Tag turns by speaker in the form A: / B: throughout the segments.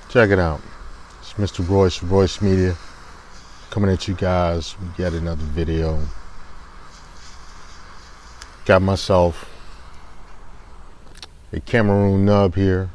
A: Check it out. It's Mr. Royce, Royce Media, coming at you guys with yet another video. Got myself a Cameroon nub here.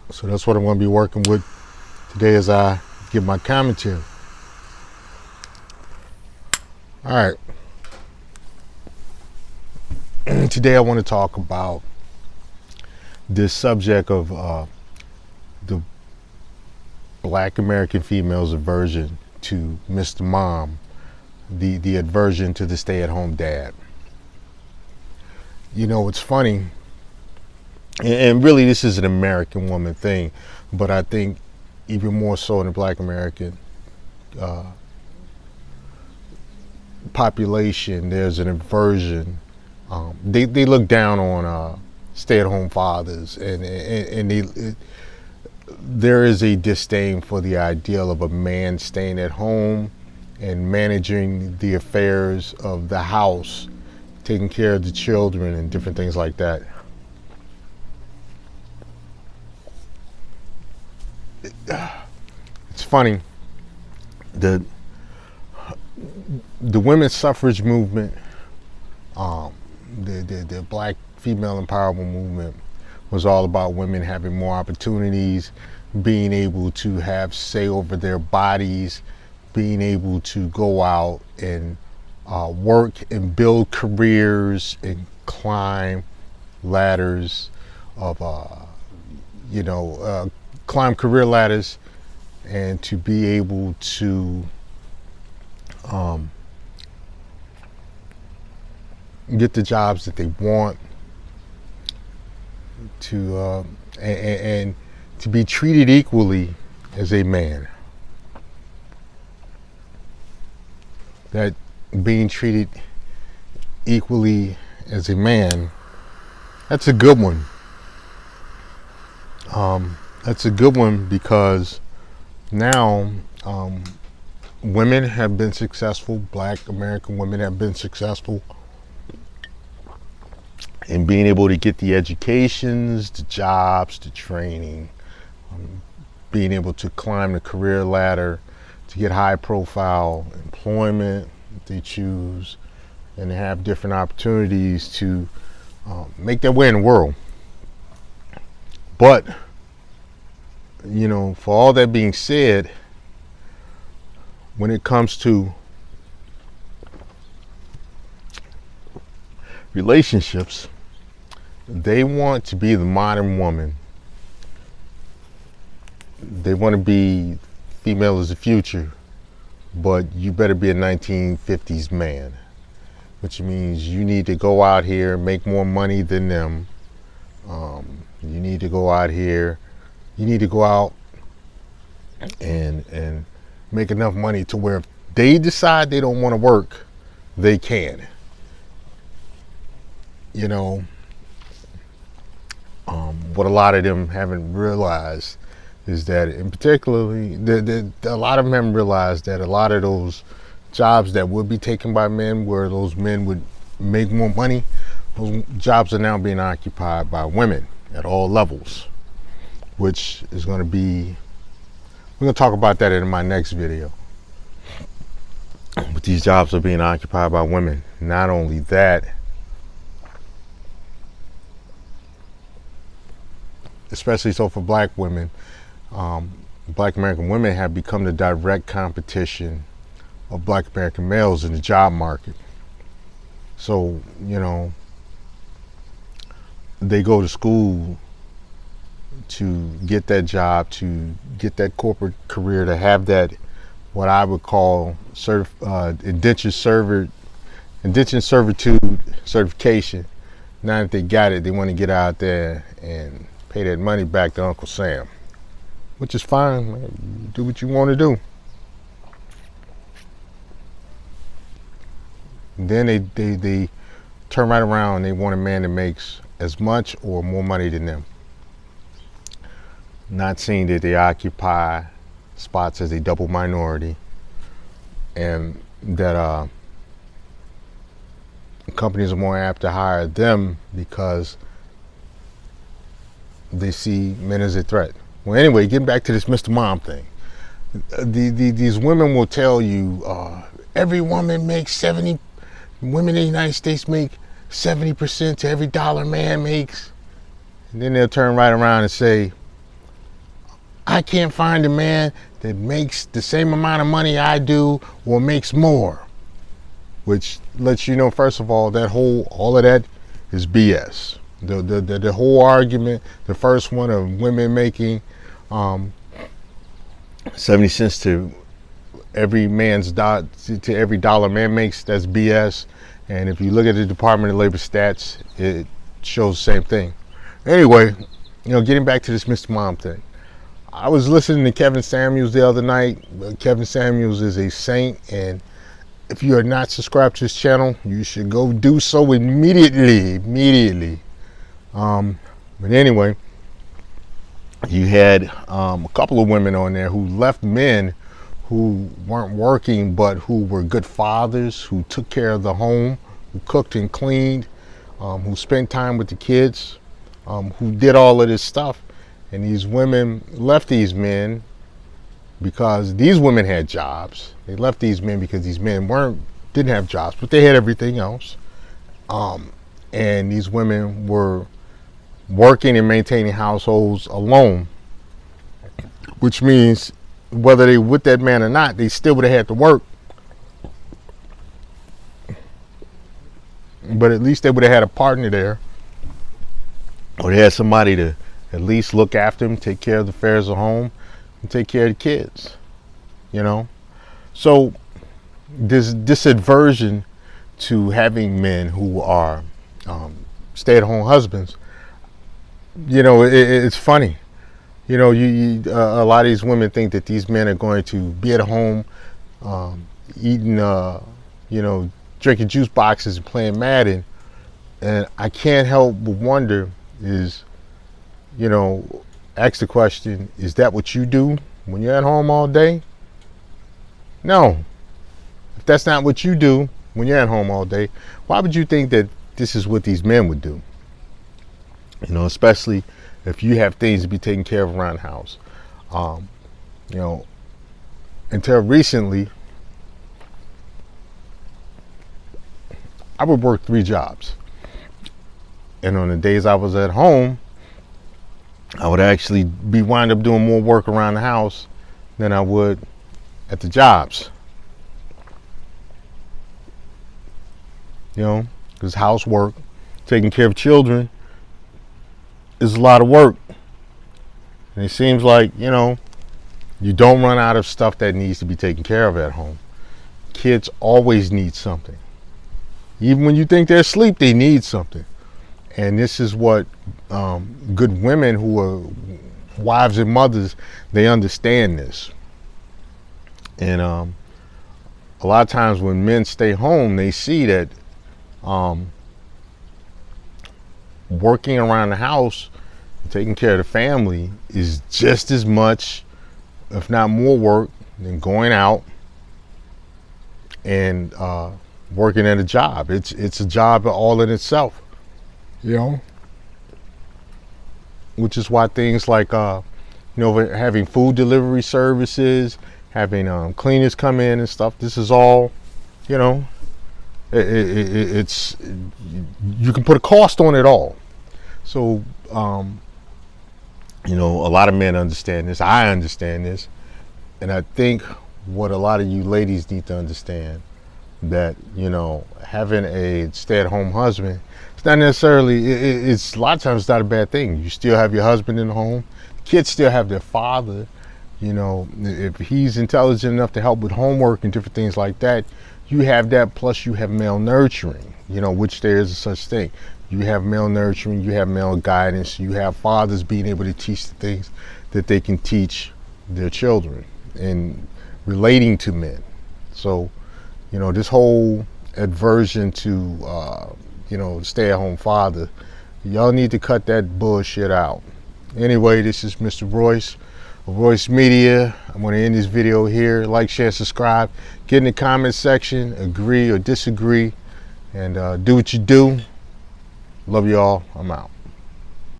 A: So that's what I'm going to be working with today as I give my commentary. Alright. Today I want to talk about this subject of the Black American female's aversion to Mr. Mom, the aversion to the stay-at-home dad. You know, it's funny, and really this is an American woman thing, but I think even more so in the Black American population, there's an aversion. They look down on stay-at-home fathers, and there is a disdain for the ideal of a man staying at home and managing the affairs of the house, taking care of the children and different things like that. It's funny, the women's suffrage movement, the Black female empowerment movement was all about women having more opportunities, being able to have say over their bodies, being able to go out and work and build careers and climb ladders of, climb career ladders, and to be able to get the jobs that they want, to and to be treated equally as a man. That being treated equally as a man, that's a good one. That's a good one because now women have been successful, Black American women have been successful in being able to get the educations, the jobs, the training, being able to climb the career ladder, to get high profile employment if they choose, and to have different opportunities to make their way in the world. But, you know, for all that being said, when it comes to relationships, they want to be the modern woman. They want to be female is the future, but you better be a 1950s man, which means you need to go out here, make more money than them. You need to go out here, you need to go out and make enough money to where if they decide they don't want to work, they can. You know, what a lot of them haven't realized is that, in particularly, a lot of them haven't realized that a lot of those jobs that would be taken by men, where those men would make more money, those jobs are now being occupied by women at all levels, which is going to be, we're going to talk about that in my next video. But these jobs are being occupied by women. Not only that, especially so for Black women, Black American women have become the direct competition of Black American males in the job market. So, you know, they go to school to get that job, to get that corporate career, to have that, what I would call indentured servitude certification. Now that they got it, they want to get out there and pay that money back to Uncle Sam, which is fine, man. Do what you want to do. And then they turn right around and they want a man that makes as much or more money than them. Not seeing that they occupy spots as a double minority, and that companies are more apt to hire them because they see men as a threat. Well, anyway, getting back to this Mr. Mom thing. These women will tell you every woman makes 70, women in the United States make 70% to every dollar man makes. And then they'll turn right around and say, I can't find a man that makes the same amount of money I do or makes more. Which lets you know, first of all, all of that is BS. The whole argument, the first one of women making 70 cents to every to every dollar man makes, that's BS. And if you look at the Department of Labor stats, it shows the same thing. Anyway, getting back to this Mr. Mom thing. I was listening to Kevin Samuels the other night. Kevin Samuels is a saint, and if you are not subscribed to his channel, you should go do so immediately. But anyway, you had a couple of women on there who left men who weren't working, but who were good fathers, who took care of the home, who cooked and cleaned, who spent time with the kids, who did all of this stuff. And these women left these men because these women had jobs. They left these men because these men didn't have jobs, but they had everything else. And these women were working and maintaining households alone, which means whether they with that man or not, they still would have had to work. But at least they would have had a partner there, or they had somebody to at least look after them, take care of the affairs of home, and take care of the kids. So this aversion to having men who are stay-at-home husbands, it's funny. A lot of these women think that these men are going to be at home eating, drinking juice boxes and playing Madden. And I can't help but wonder ask the question, is that what you do when you're at home all day? No. If that's not what you do when you're at home all day, why would you think that this is what these men would do? Especially if you have things to be taken care of around the house. Until recently, I would work 3 jobs. And on the days I was at home, I would actually wind up doing more work around the house than I would at the jobs. Because housework, taking care of children, is a lot of work. And it seems like, you don't run out of stuff that needs to be taken care of at home. Kids always need something. Even when you think they're asleep, they need something. And this is what good women who are wives and mothers, they understand this. And a lot of times when men stay home, they see that working around the house, taking care of the family is just as much, if not more work than going out and working at a job. It's a job all in itself, which is why things like having food delivery services, having cleaners come in and stuff, this is all, it's you can put a cost on it all. So a lot of men understand this. I understand this. And I think what a lot of you ladies need to understand, that having a stay-at-home husband, it's not necessarily, it's a lot of times it's not a bad thing. You still have your husband in the home. Kids still have their father. If he's intelligent enough to help with homework and different things like that, you have that. Plus you have male nurturing, which there is a such thing. You have male nurturing, you have male guidance, you have fathers being able to teach the things that they can teach their children and relating to men. So, this whole aversion to, stay-at-home father, y'all need to cut that bullshit out. Anyway, this is Mr. Royce of Royce Media. I'm going to end this video here. Like, share, subscribe. Get in the comment section, agree or disagree, and do what you do. Love you all. I'm out.